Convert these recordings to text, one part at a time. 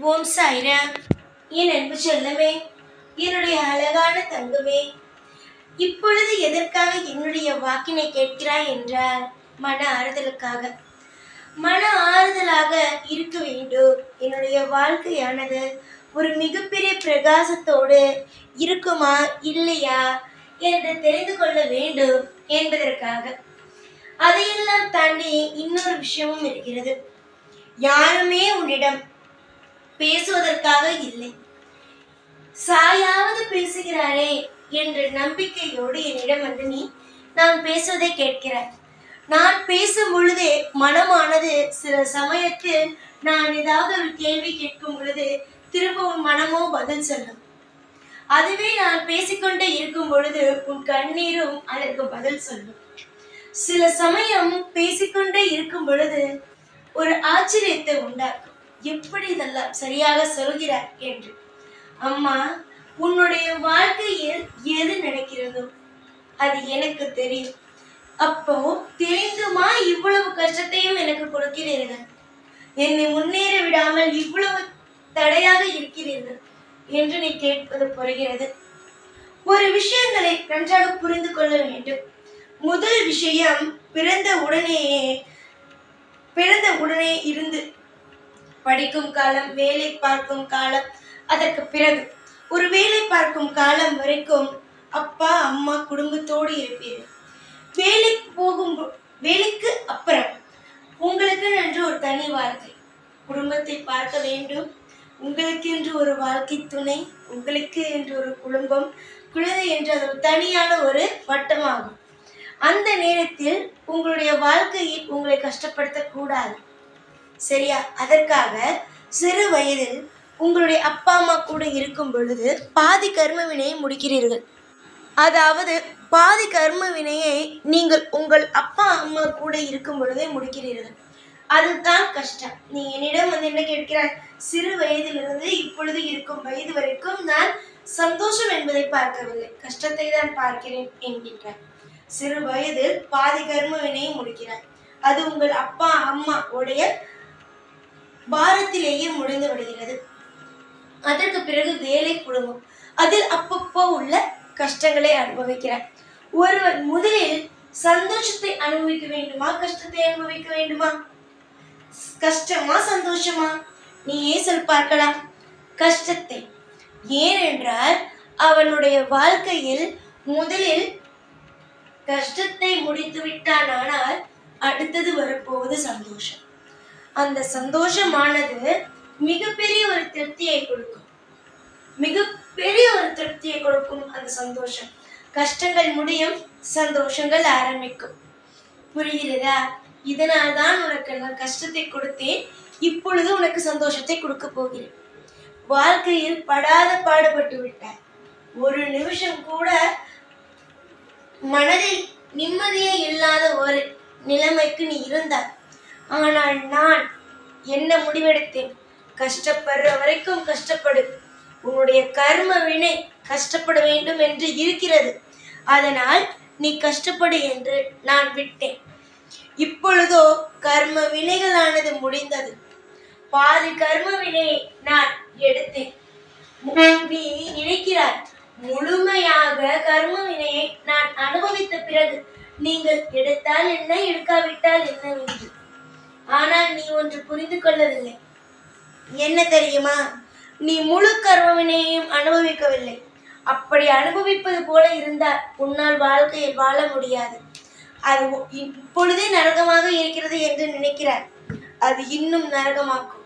ஓம் சாய்ராம். என் அன்பு செல்லமே, என்னுடைய அழகான தங்கமே, இப்பொழுது எதற்காக என்னுடைய வாக்கினை கேட்கிறாய் என்றால் மன ஆறுதலுக்காக. மன ஆறுதலாக இருக்க வேண்டும். என்னுடைய வாழ்க்கையானது ஒரு மிகப்பெரிய பிரகாசத்தோடு இருக்குமா இல்லையா என்று தெரிந்து கொள்ள வேண்டும் என்பதற்காக. அதையெல்லாம் தாண்டி இன்னொரு விஷயமும் இருக்கிறது. யாருமே உன்னிடம் பேசுவதற்காக இல்லை, சாயாவது பேசுகிறாரே என்ற நம்பிக்கையோடு என்னிடம் வந்து நீ நான் பேசுவதை கேட்கிறாய். நான் பேசும் பொழுதே மனமானது சில சமயத்தில் நான் ஏதாவது ஒரு கேள்வி கேட்கும் பொழுது திரும்பவும் மனமோ பதில் சொல்லும். அதுவே நான் பேசிக்கொண்டே இருக்கும் பொழுது உன் கண்ணீரும் அதற்கு பதில் சொல்லும். சில சமயம் பேசிக்கொண்டே இருக்கும் பொழுது ஒரு ஆச்சரியத்தை உண்டாக்கும். எப்படி இதெல்லாம் சரியாக சொல்கிறார் என்று. அம்மா, உன்னுடைய வாழ்க்கையில் எது நடக்கிறதோ அது எனக்கு தெரியும். அப்போ தெரிந்துமா இவ்வளவு கஷ்டத்தையும் எனக்கு கொடுக்கிறீர்கள்? என்னை முன்னேற விடாமல் இவ்வளவு தடையாக இருக்கிறீர்கள் என்று நீ கேட்பது புரிகிறது. ஒரு விஷயங்களை நன்றாக புரிந்து கொள்ள வேண்டும். முதல் விஷயம், பிறந்த உடனே இருந்து படிக்கும் காலம், வேலை பார்க்கும் காலம், அதற்கு பிறகு ஒரு வேலை பார்க்கும் காலம் வரைக்கும் அப்பா அம்மா குடும்பத்தோடு இருப்பீர்கள். வேலைக்கு அப்புறம் உங்களுக்கு என்று ஒரு தனி வாழ்க்கை, குடும்பத்தை பார்க்க வேண்டும். உங்களுக்கு என்று ஒரு வாழ்க்கை துணை, உங்களுக்கு என்று ஒரு குடும்பம், குழந்தை என்று அது தனியான ஒரு வட்டமாகும். அந்த நேரத்தில் உங்களுடைய வாழ்க்கையில் உங்களை கஷ்டப்படுத்த கூடாது, சரியா? அதற்காக சிறு வயதில் உங்களுடைய அப்பா அம்மா கூட இருக்கும் பொழுது பாதி கர்ம வினையை முடிக்கிறீர்கள். அதாவது பாதி கர்ம வினையை நீங்கள் உங்கள் அப்பா அம்மா கூட இருக்கும் பொழுதே முடிக்கிறீர்கள். அதுதான் கஷ்டம். நீ என்னிடம் வந்து என்ன கேட்கிறாய்? சிறு வயதிலிருந்து இப்பொழுது இருக்கும் வயது வரைக்கும் நான் சந்தோஷம் என்பதை பார்க்கவில்லை, கஷ்டத்தை தான் பார்க்கிறேன் என்கின்றாய். சிறு வயதில் பாதி கர்ம வினையை முடிக்கிறாய். அது உங்கள் அப்பா அம்மா உடைய பாரத்திலேயே முடிந்து விடுகிறது. அதற்கு பிறகு வேலை, குடும்பம், அதில் அப்பப்போ உள்ள கஷ்டங்களை அனுபவிக்கிறார். ஒருவர் முதலில் சந்தோஷத்தை அனுபவிக்க வேண்டுமா, கஷ்டத்தை அனுபவிக்க வேண்டுமா? கஷ்டமா சந்தோஷமா? நீயே சொல் பார்க்கலாம். கஷ்டத்தை. ஏனென்றால் அவனுடைய வாழ்க்கையில் முதலில் கஷ்டத்தை முடித்து விட்டானால் அடுத்தது வரப்போவது சந்தோஷம். அந்த சந்தோஷமானது மிகப்பெரிய ஒரு திருப்தியை கொடுக்கும். மிகப்பெரிய ஒரு திருப்தியை கொடுக்கும் அந்த சந்தோஷம். கஷ்டங்கள் முடியும், சந்தோஷங்கள் ஆரம்பிக்கும். புரிகிறதா? இதனால் தான் உனக்கு நான் கஷ்டத்தை கொடுத்தேன், இப்பொழுது உனக்கு சந்தோஷத்தை கொடுக்க போகிறேன். வாழ்க்கையில் படாத பாடுபட்டு விட்டாய். ஒரு நிமிஷம் கூட மனதில் நிம்மதியே இல்லாத ஒரு நிலைமைக்கு நீ இருந்தாய். ஆனால் நான் என்ன முடிவெடுத்தேன்? கஷ்டப்படுற வரைக்கும் கஷ்டப்படு. உன்னுடைய கர்ம வினை கஷ்டப்பட வேண்டும் என்று இருக்கிறது, அதனால் நீ கஷ்டப்படு என்று நான் விட்டேன். இப்பொழுதோ கர்ம வினைகளானது முடிந்தது. பாதி கர்ம வினையை நான் எடுத்தேன். நீ நினைக்கிறாய் முழுமையாக கர்ம வினையை நான் அனுபவித்த பிறகு நீங்கள் எடுத்தால் என்ன, எடுக்காவிட்டால் என்ன என்று. ஆனால் நீ ஒன்று புரிந்து கொள்ளவில்லை. என்ன தெரியுமா? நீ முழு கர்ம வினையையும் அனுபவிக்கவில்லை. அப்படி அனுபவிப்பது போல இருந்தால் உன்னால் வாழ்க்கையில் வாழ முடியாது. அது இப்பொழுதே நரகமாக இருக்கிறது என்று நினைக்கிறார், அது இன்னும் நரகமாக்கும்.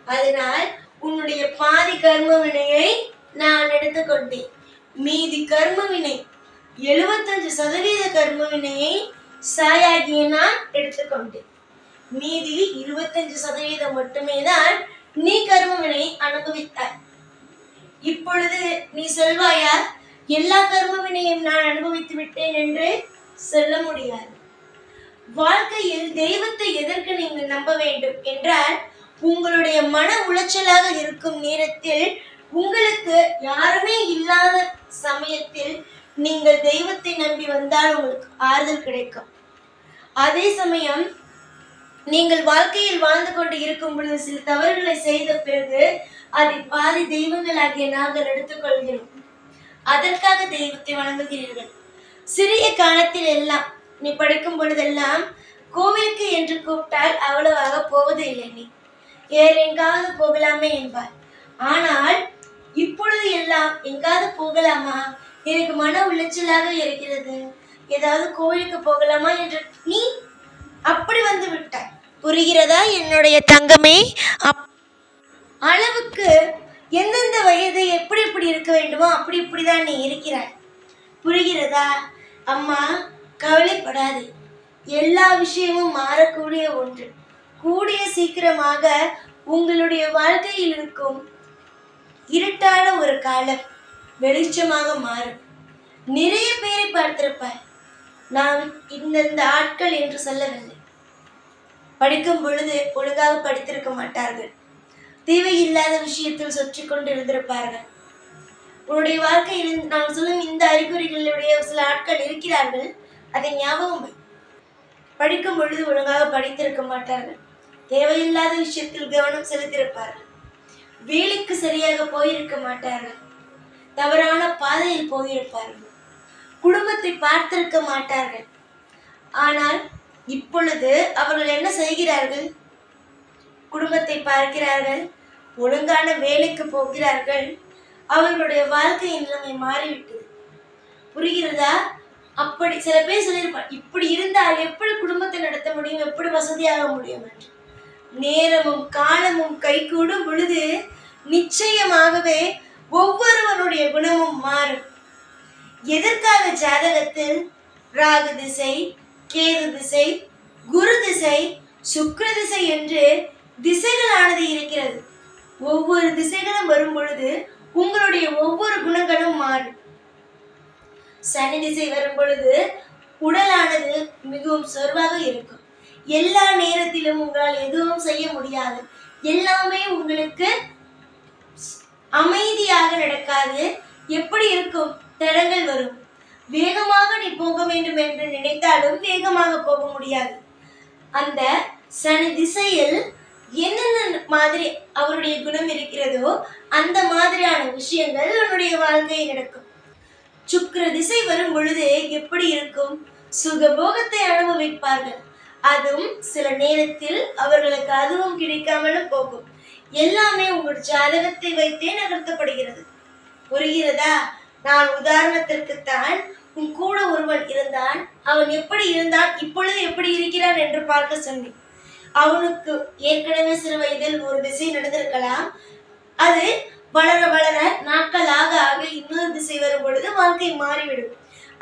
அதனால் உன்னுடைய பாதி கர்ம வினையை நான் எடுத்துக்கொண்டேன். மீதி கர்ம வினை 75% கர்ம வினையை சாயாகிய நான் எடுத்துக்கொண்டேன். மீதி 25% மட்டுமே தான் நீ கர்ம வினை அனுபவித்தாய். இப்பொழுது நீ சொல்வாயா, எல்லா கர்ம வினையும் நான் அனுபவித்து விட்டேன் என்று? சொல்ல முடியாது. வாழ்க்கையில் தெய்வத்தை எதற்கு நீங்கள் நம்ப வேண்டும் என்றால், உங்களுடைய மன உளைச்சலாக இருக்கும் நேரத்தில், உங்களுக்கு யாருமே இல்லாத சமயத்தில் நீங்கள் தெய்வத்தை நம்பி வந்தால் உங்களுக்கு ஆறுதல் கிடைக்கும். அதே சமயம் நீங்கள் வாழ்க்கையில் வாழ்ந்து கொண்டு இருக்கும் பொழுது சில தவறுகளை செய்த பிறகு அதை பாதி தெய்வங்களாகிய நாங்கள் எடுத்துக்கொள்கிறோம். அதற்காக தெய்வத்தை வணங்குகிறீர்கள். சிறிய காலத்தில் எல்லாம் நீ படிக்கும் பொழுதெல்லாம் கோவிலுக்கு என்று கூப்பிட்டால் அவ்வளவாக போவது இல்லை. நீ வேற எங்காவது போகலாமே என்பார். ஆனால் இப்பொழுது எல்லாம் எங்காவது போகலாமா, எனக்கு மன உளைச்சலாக இருக்கிறது, ஏதாவது கோவிலுக்கு போகலாமா என்று நீ அப்படி வந்து விட்டாய். புரிகிறதா என்னுடைய தங்கமே? அளவுக்கு எந்தெந்த வயது எப்படி எப்படி இருக்க வேண்டுமோ அப்படி இப்படிதான் நீ இருக்கிறாய். புரிகிறதா? அம்மா கவலைப்படாது, எல்லா விஷயமும் மாறக்கூடிய ஒன்று. கூடிய சீக்கிரமாக உங்களுடைய வாழ்க்கையில் இருக்கும் இருட்டான ஒரு காலம் வெளிச்சமாக மாறும். நிறைய பேரை பார்த்திருப்பாய். நான் இந்தந்த ஆட்கள் என்று சொல்லவில்லை. படிக்கும் பொழுது ஒழுங்காக படித்திருக்க மாட்டார்கள். தேவையில்லாத விஷயத்தில் சொற்றி கொண்டு இருந்திருப்பார்கள். உன்னுடைய வாழ்க்கையில் நான் சொல்லும் இந்த அறிகுறிகளுடைய சில ஆட்கள் இருக்கிறார்கள். அதை ஞாபகம் வை. படிக்கும் பொழுது ஒழுங்காக படித்திருக்க மாட்டார்கள். தேவையில்லாத விஷயத்தில் கவனம் செலுத்தியிருப்பார்கள். வேலைக்கு சரியாக போயிருக்க மாட்டார்கள். தவறான பாதையில் போயிருப்பார்கள். குடும்பத்தை பார்த்திருக்க மாட்டார்கள். ஆனால் இப்பொழுது அவர்கள் என்ன செய்கிறார்கள்? குடும்பத்தை பார்க்கிறார்கள், ஒழுங்கான வேலைக்கு போகிறார்கள். அவர்களுடைய வாழ்க்கையின் நிலைமை மாறிவிட்டது. புரிகிறதா? அப்படி சில பேர் சொல்லியிருப்பார், இப்படி இருந்தால் எப்படி குடும்பத்தை நடத்த முடியும், எப்படி வசதியாக முடியும் என்று. நேரமும் காலமும் கைகூடும் பொழுது நிச்சயமாகவே ஒவ்வொருவருடைய குணமும் மாறும். எதற்காக ஜாதகத்தில் ராகு திசை, கேது திசை, குரு திசை, சுக்கிர திசை என்று திசைகளானது இருக்கிறது. ஒவ்வொரு திசைகளும் வரும் பொழுது உங்களுடைய ஒவ்வொரு குணங்களும் மாறும். சனி திசை வரும் பொழுது உடலானது மிகவும் சோர்வாக இருக்கும். எல்லா நேரத்திலும் உங்களால் எதுவும் செய்ய முடியாது. எல்லாமே உங்களுக்கு அமைதியாக நடக்காது. எப்படி இருக்கும்? தடங்கள் வரும். வேகமாக நீ போக வேண்டும் என்று நினைத்தாலும் வேகமாக போக முடியாது. அந்த சனி திசையில் என்னென்ன மாதிரி அவருடைய குணம் இருக்கிறதோ அந்த மாதிரியான விஷயங்கள் உன்னுடைய வாழ்க்கையில் நடக்கும். சுக்கிர திசை வரும் பொழுது எப்படி இருக்கும்? சுகபோகத்தை அனுபவிப்பார்கள். அதுவும் சில நேரத்தில் அவர்களுக்கு அதுவும் கிடைக்காமலும் போகும். எல்லாமே உங்கள் ஜாதகத்தை வைத்தே நகர்த்தப்படுகிறது. புரிகிறதா? நான் உதாரணத்திற்குத்தான் உன் கூட ஒருவன் இருந்தான். அவன் எப்படி இருந்தான், இப்பொழுது எப்படி இருக்கிறான் என்று பார்க்க சொன்னேன். அவனுக்கு ஏற்கனவே சிறு வயதில் ஒரு திசை நடந்திருக்கலாம். அது வளர வளர நாட்கள் ஆக ஆக இன்னொரு திசை வரும் பொழுது வாழ்க்கை மாறிவிடும்.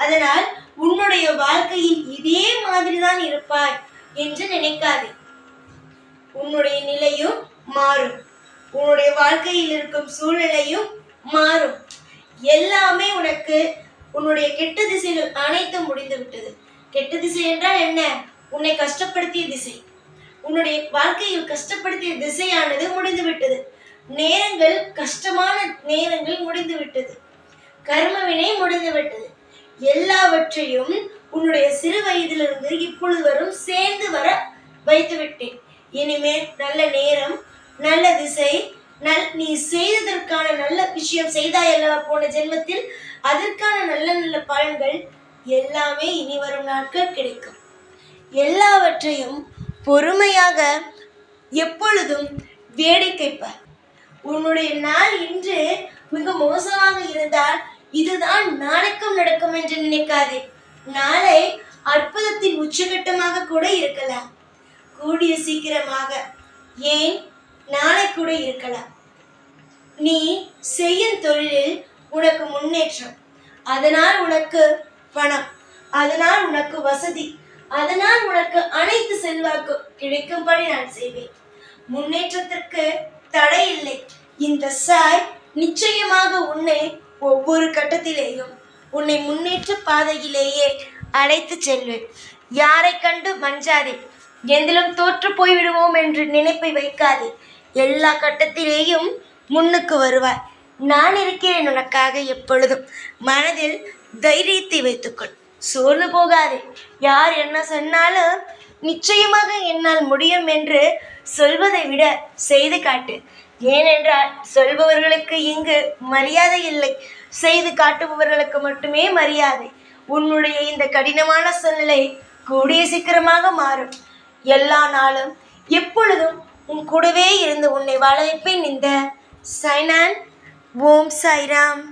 அதனால் உன்னுடைய வாழ்க்கையில் இதே மாதிரிதான் இருப்பாய் என்று நினைக்காதே. உன்னுடைய நிலையும் மாறும். உன்னுடைய வாழ்க்கையில் இருக்கும் சூழ்நிலையும் மாறும். எல்லாமே உனக்கு உன்னுடைய கெட்ட திசைகள் அனைத்தும் முடிந்து விட்டது. கெட்ட திசை என்றால் என்ன? உன்னை கஷ்டப்படுத்திய திசை. உன்னுடைய வாழ்க்கையில் கஷ்டப்படுத்திய திசையானது முடிந்து விட்டது. நேரங்கள், கஷ்டமான நேரங்கள் முடிந்து விட்டது. கர்மவினை முடிந்து விட்டது. எல்லாவற்றையும் உன்னுடைய சிறு வயதிலிருந்து இப்பொழுது வரும் சேர்ந்து வர வைத்து விட்டேன். இனிமேல் நல்ல நேரம், நல்ல திசை, நீ செய்ததற்கான நல்ல விஷயம் செய்தாய் அல்லவா போன ஜென்மத்தில், அதற்கான நல்ல நல்ல பலன்கள் எல்லாமே இனி வரும் நாட்கள் கிடைக்கும். எல்லாவற்றையும் பொறுமையாக எப்பொழுதும் வேடிக்கை பார். உன்னுடைய நாள் இன்று மிக மோசமாக இருந்தால் இதுதான் நாளைக்கும் நடக்கும் என்று நினைக்காதே. நாளை அற்புதத்தின் உச்சகட்டமாக கூட இருக்கலாம். கூடிய சீக்கிரமாக, ஏன் நாளை கூட இருக்கலாம். நீ செய்யும் தொழிலில் உனக்கு முன்னேற்றம், அதனால் உனக்கு பணம், அதனால் உனக்கு வசதி, அதனால் உனக்கு அனைத்து செல்வாக்கு கிடைக்கும்படி நான் செய்வேன். முன்னேற்றத்திற்கு தடை இல்லை. இந்த சாய் நிச்சயமாக உன்னை ஒவ்வொரு கட்டத்திலேயும் உன்னை முன்னேற்ற பாதையிலேயே அழைத்து செல்வேன். யாரை கண்டு மஞ்சாதே. எந்திலும் தோற்று போய்விடுவோம் என்று நினைப்பை வைக்காதே. எல்லா கட்டத்திலேயும் முன்னுக்கு வருவாய். நான் இருக்கிறேன் உனக்காக எப்பொழுதும். மனதில் தைரியத்தை வைத்துக்கொள். சோர்ந்து போகாதே. யார் என்ன சொன்னாலும் நிச்சயமாக என்னால் முடியும் என்று சொல்வதை விட செய்து காட்டு. ஏனென்றால் சொல்பவர்களுக்கு இங்கு மரியாதை இல்லை, செய்து காட்டுபவர்களுக்கு மட்டுமே மரியாதை. உன்னுடைய இந்த கடினமான சூழ்நிலை கூடிய சீக்கிரமாக மாறும். எல்லா நாளும் எப்பொழுதும் உன் கூடவே இருந்து உன்னை வாழ வைப்பேன். இந்த சைனான். ஓம் சாய்ராம்.